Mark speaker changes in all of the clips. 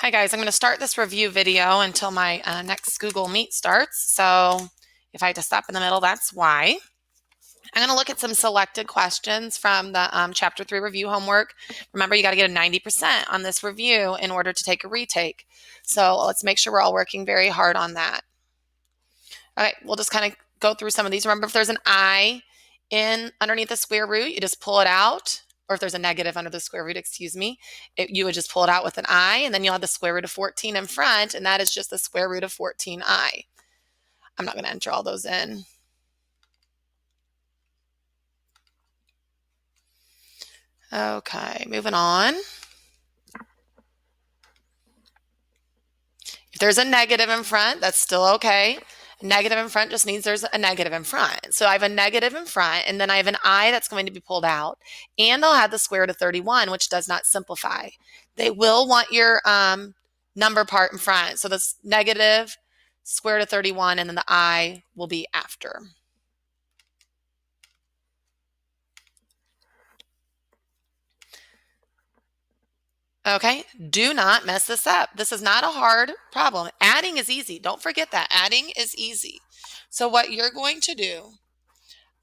Speaker 1: Hi guys, I'm going to start this review video until my next Google Meet starts. So if I had to stop in the middle, that's why. I'm going to look at some selected questions from the Chapter 3 review homework. Remember, you got to get a 90% on this review in order to take a retake. So let's make sure we're all working very hard on that. Okay, we'll just kind of go through some of these. Remember, if there's an I underneath the square root, you just pull it out. Or if there's a negative under the square root, you would just pull it out with an I, and then you'll have the square root of 14 in front, and that is just the square root of 14i. I'm not going to enter all those in. Okay, moving on. If there's a negative in front, that's still okay. Negative in front just means there's a negative in front. So I have a negative in front, and then I have an I that's going to be pulled out, and I'll have the square root of 31, which does not simplify. They will want your number part in front. So this negative square root of 31, and then the I will be after. Okay, do not mess this up. This is not a hard problem. Adding is easy. Don't forget that. Adding is easy. So what you're going to do,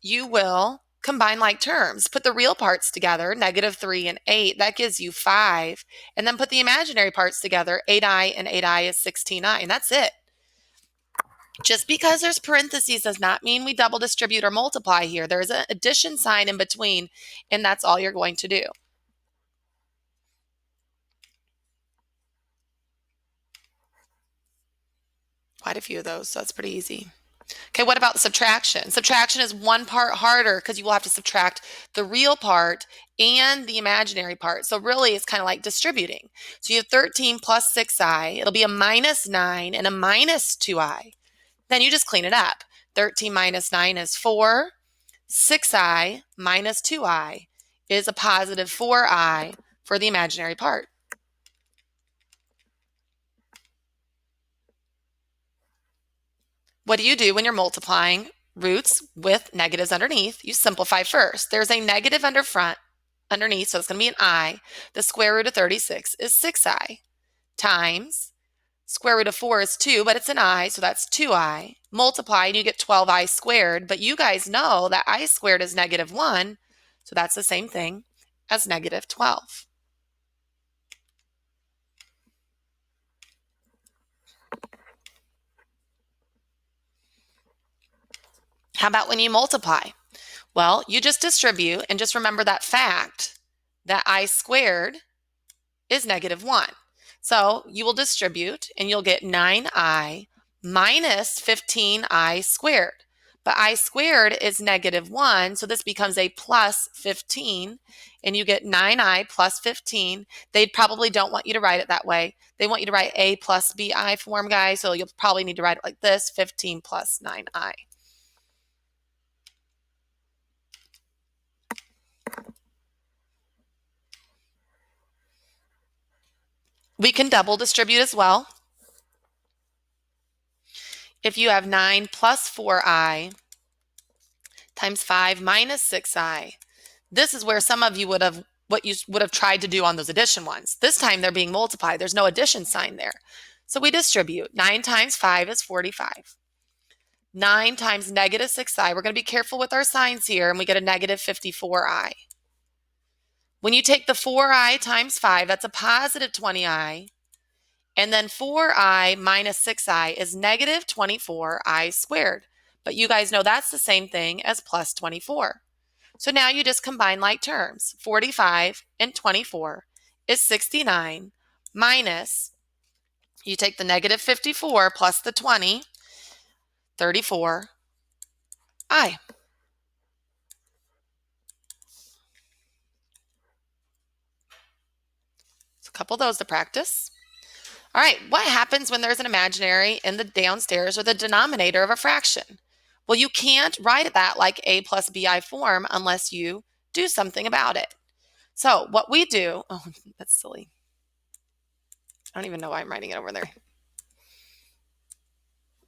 Speaker 1: you will combine like terms. Put the real parts together, -3 and 8. That gives you 5. And then put the imaginary parts together, 8i and 8i is 16i. And that's it. Just because there's parentheses does not mean we double distribute or multiply here. There's an addition sign in between, and that's all you're going to do. Quite a few of those, so that's pretty easy. Okay, what about subtraction? Subtraction is one part harder because you will have to subtract the real part and the imaginary part. So really, it's kind of like distributing. So you have 13 plus 6i. It'll be a -9 and a -2i. Then you just clean it up. 13 minus 9 is 4. 6i minus 2i is a positive 4i for the imaginary part. What do you do when you're multiplying roots with negatives underneath? You simplify first. There's a negative underneath, so it's going to be an I. The square root of 36 is 6i times square root of 4 is 2, but it's an I, so that's 2i. Multiply and you get 12i squared, but you guys know that I squared is -1, so that's the same thing as -12. How about when you multiply? Well, you just distribute and just remember that fact that I squared is -1. So you will distribute and you'll get 9i minus 15i squared. But I squared is -1, so this becomes a plus 15, and you get 9i plus 15. They probably don't want you to write it that way. They want you to write a plus bi form, guys, so you'll probably need to write it like this, 15 plus 9i. We can double distribute as well. If you have 9 plus 4i times 5 minus 6i, this is where some of you would have tried to do on those addition ones. This time they're being multiplied. There's no addition sign there. So we distribute. 9 times 5 is 45. 9 times -6i. We're going to be careful with our signs here, and we get a -54i. When you take the 4i times 5, that's a positive 20i. And then 4i minus 6i is -24i squared. But you guys know that's the same thing as plus 24. So now you just combine like terms. 45 and 24 is 69 minus, you take the -54 plus the 20, 34i. So a couple of those to practice. All right, what happens when there's an imaginary in the downstairs or the denominator of a fraction? Well, you can't write that like a plus bi form unless you do something about it. So what we do, oh, that's silly. I don't even know why I'm writing it over there.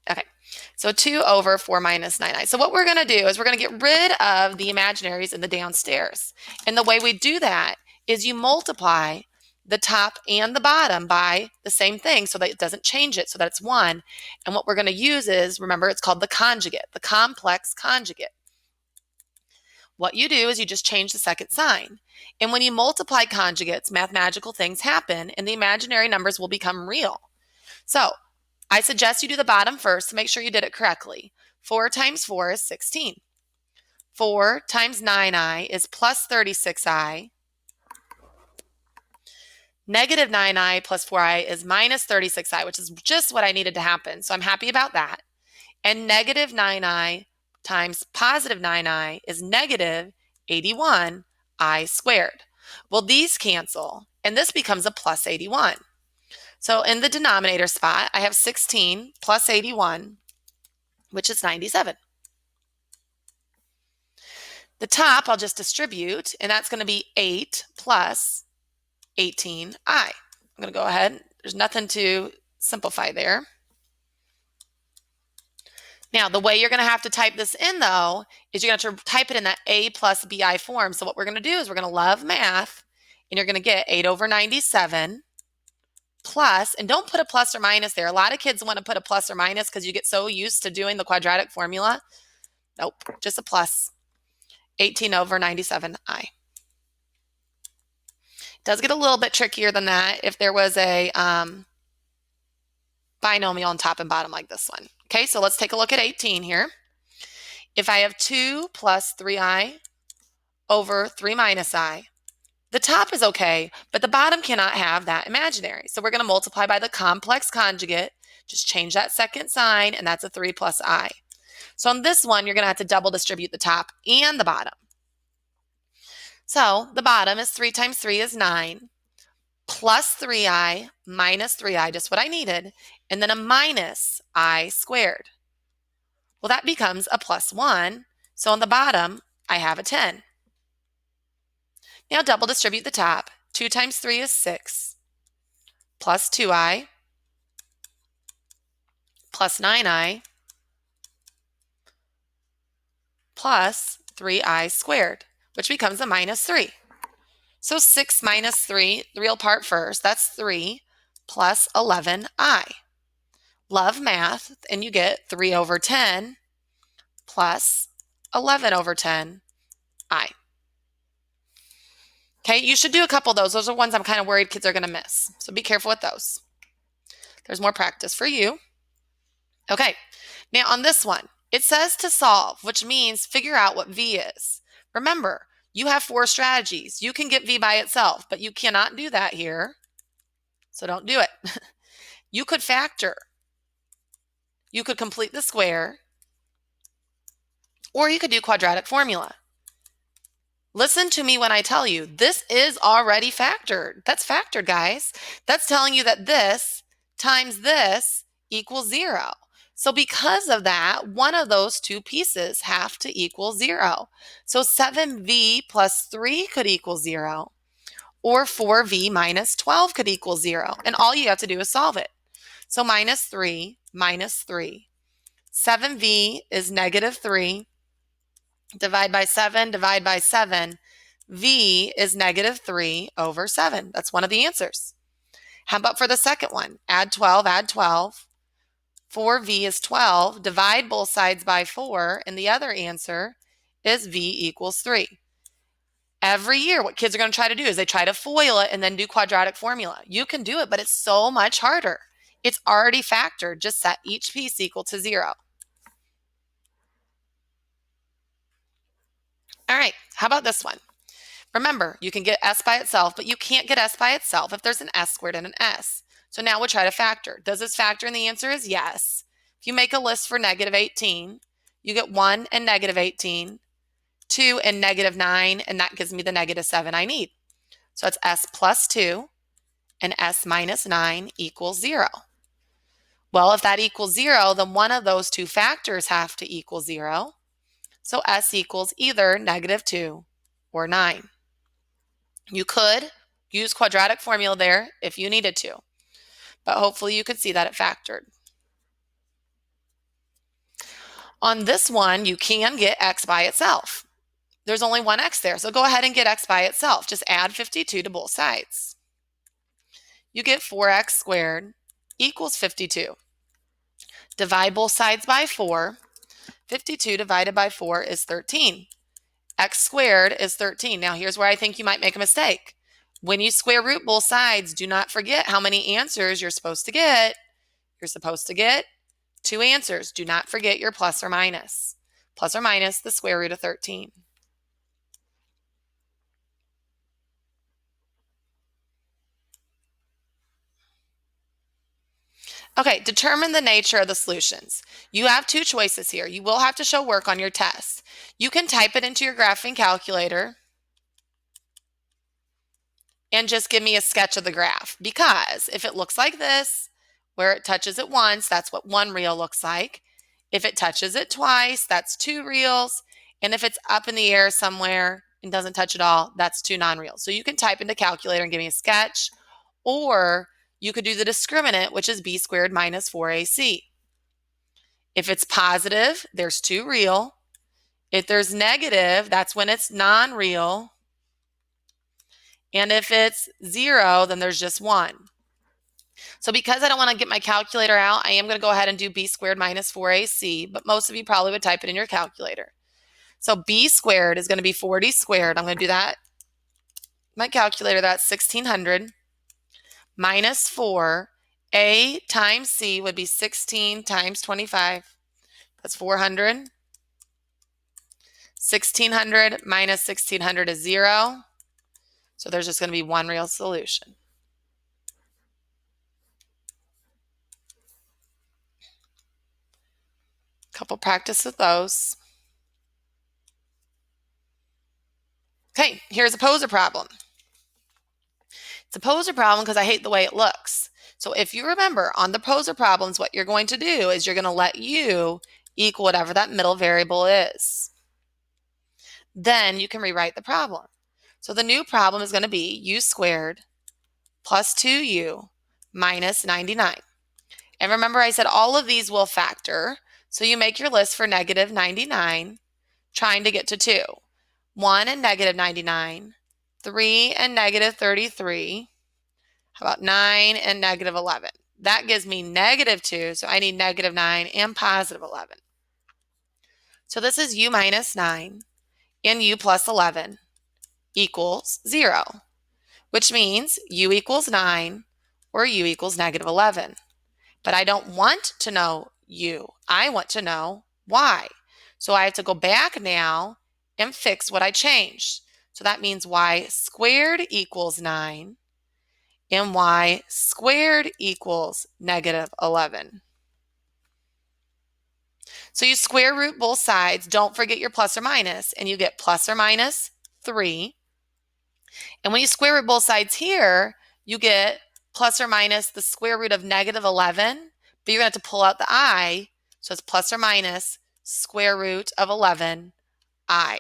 Speaker 1: Okay, so 2 over 4 minus 9i. So what we're going to do is we're going to get rid of the imaginaries in the downstairs. And the way we do that is you multiply the top and the bottom by the same thing so that it doesn't change it, so that it's 1. And what we're going to use is, remember, it's called the conjugate, the complex conjugate. What you do is you just change the second sign. And when you multiply conjugates, mathematical things happen and the imaginary numbers will become real. So I suggest you do the bottom first to make sure you did it correctly. 4 times 4 is 16. 4 times 9i is plus 36i. Negative 9i plus 4i is minus 36i, which is just what I needed to happen. So I'm happy about that. And negative 9i times positive 9i is negative 81i squared. Well, these cancel, and this becomes a plus 81. So in the denominator spot, I have 16 plus 81, which is 97. The top, I'll just distribute, and that's going to be 8 plus 18i. I'm going to go ahead. There's nothing to simplify there. Now, the way you're going to have to type this in, though, is you're going to have to type it in that a plus bi form. So what we're going to do is we're going to love math, and you're going to get 8 over 97 plus, and don't put a plus or minus there. A lot of kids want to put a plus or minus because you get so used to doing the quadratic formula. Nope, just a plus. 18 over 97i. It does get a little bit trickier than that if there was a binomial on top and bottom like this one. Okay, so let's take a look at 18 here. If I have 2 plus 3i over 3 minus I, the top is okay, but the bottom cannot have that imaginary. So we're going to multiply by the complex conjugate. Just change that second sign, and that's a 3 plus I. So on this one, you're going to have to double distribute the top and the bottom. So the bottom is 3 times 3 is 9, plus 3i minus 3i, just what I needed, and then a minus I squared. Well, that becomes a plus 1. So on the bottom, I have a 10. Now double distribute the top. 2 times 3 is 6, plus 2i, plus 9i, plus 3i squared, which becomes a minus 3. So 6 minus 3, the real part first, that's 3 plus 11i. Love math, and you get 3 over 10 plus 11 over 10i. Okay, you should do a couple of those. Those are ones I'm kind of worried kids are going to miss. So be careful with those. There's more practice for you. Okay, now on this one, it says to solve, which means figure out what v is. Remember, you have 4 strategies. You can get v by itself, but you cannot do that here. So don't do it. You could factor. You could complete the square, or you could do quadratic formula. Listen to me when I tell you, this is already factored. That's factored, guys. That's telling you that this times this equals 0. So because of that, one of those two pieces have to equal 0. So 7v plus 3 could equal 0, or 4v minus 12 could equal 0. And all you have to do is solve it. So minus 3 minus 3. 7v is negative 3. Divide by 7, divide by 7. V is negative 3 over 7. That's one of the answers. How about for the second one? Add 12, add 12. 4v is 12. Divide both sides by 4, and the other answer is v equals 3. Every year, what kids are going to try to do is they try to FOIL it and then do quadratic formula. You can do it, but it's so much harder. It's already factored. Just set each piece equal to 0. All right, how about this one? Remember, you can get s by itself, but you can't get s by itself if there's an s squared and an s. So now we'll try to factor. Does this factor? And the answer is yes. If you make a list for negative 18, you get 1 and negative 18, 2 and negative 9, and that gives me the negative 7 I need. So it's s plus 2 and s minus 9 equals 0. Well, if that equals 0, then one of those two factors have to equal 0. So s equals either negative 2 or 9. You could use quadratic formula there if you needed to, but hopefully you could see that it factored. On this one, you can get x by itself. There's only one x there, so go ahead and get x by itself. Just add 52 to both sides. you get 4x squared equals 52. Divide both sides by 4. 52 divided by 4 is 13. X squared is 13. Now here's where I think you might make a mistake. When you square root both sides, do not forget how many answers you're supposed to get. You're supposed to get 2 answers. Do not forget your plus or minus. Plus or minus the square root of 13. Okay, determine the nature of the solutions. You have 2 choices here. You will have to show work on your test. You can type it into your graphing calculator and just give me a sketch of the graph, because if it looks like this, where it touches it once, that's what 1 reel looks like. If it touches it twice, that's 2 reels. And if it's up in the air somewhere and doesn't touch at all, that's 2 non-reels. So you can type into calculator and give me a sketch, or you could do the discriminant, which is b squared minus 4ac. If it's positive, there's 2 real. If there's negative, that's when it's non-real. And if it's 0, then there's just 1. So because I don't want to get my calculator out, I am going to go ahead and do b squared minus 4ac, but most of you probably would type it in your calculator. So b squared is going to be 40 squared. I'm going to do that. My calculator, that's 1600 minus 4. A times c would be 16 times 25. That's 400. 1600 minus 1600 is 0. So there's just going to be 1 real solution. Couple practice with those. Okay, here's a poser problem. It's a poser problem because I hate the way it looks. So if you remember on the poser problems, what you're going to do is you're going to let u equal whatever that middle variable is. Then you can rewrite the problem. So the new problem is going to be u squared plus 2u minus 99. And remember I said all of these will factor. So you make your list for negative 99, trying to get to 2. 1 and negative 99, 3 and negative 33. How about 9 and negative 11? That gives me negative 2, so I need negative 9 and positive 11. So this is u minus 9 and u plus 11 equals 0, which means u equals 9 or u equals negative 11. But I don't want to know u. I want to know y. So I have to go back now and fix what I changed. So that means y squared equals 9 and y squared equals negative 11. So you square root both sides. Don't forget your plus or minus, and you get plus or minus 3. And when you square root both sides here, you get plus or minus the square root of negative 11, but you're going to have to pull out the I, so it's plus or minus square root of 11 I,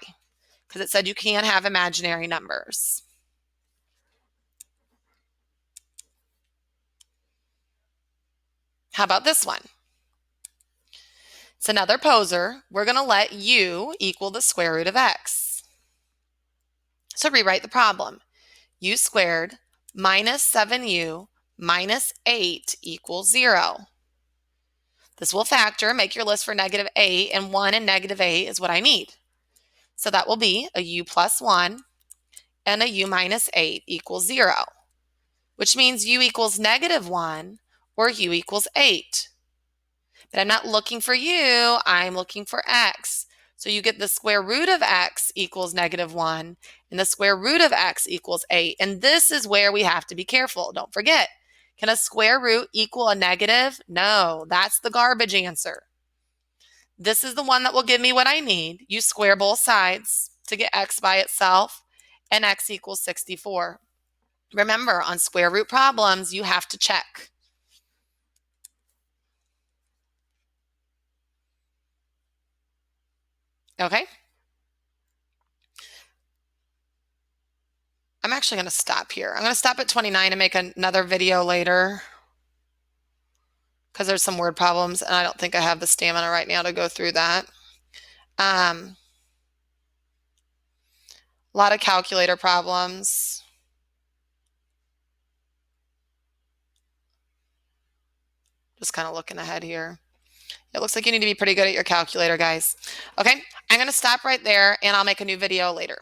Speaker 1: because it said you can't have imaginary numbers. How about this one? It's another poser. We're going to let u equal the square root of x. So rewrite the problem. U squared minus 7u minus 8 equals 0. This will factor, make your list for negative 8, and 1 and negative 8 is what I need. So that will be a u plus 1 and a u minus 8 equals 0, which means u equals negative 1 or u equals 8. But I'm not looking for u, I'm looking for x. So you get the square root of x equals negative 1, and the square root of x equals 8. And this is where we have to be careful. Don't forget, can a square root equal a negative? No, that's the garbage answer. This is the one that will give me what I need. You square both sides to get x by itself, and x equals 64. Remember, on square root problems, you have to check. Okay? I'm actually going to stop here. I'm going to stop at 29 and make another video later because there's some word problems and I don't think I have the stamina right now to go through that. A lot of calculator problems. Just kind of looking ahead here. It looks like you need to be pretty good at your calculator, guys. Okay, I'm going to stop right there and I'll make a new video later.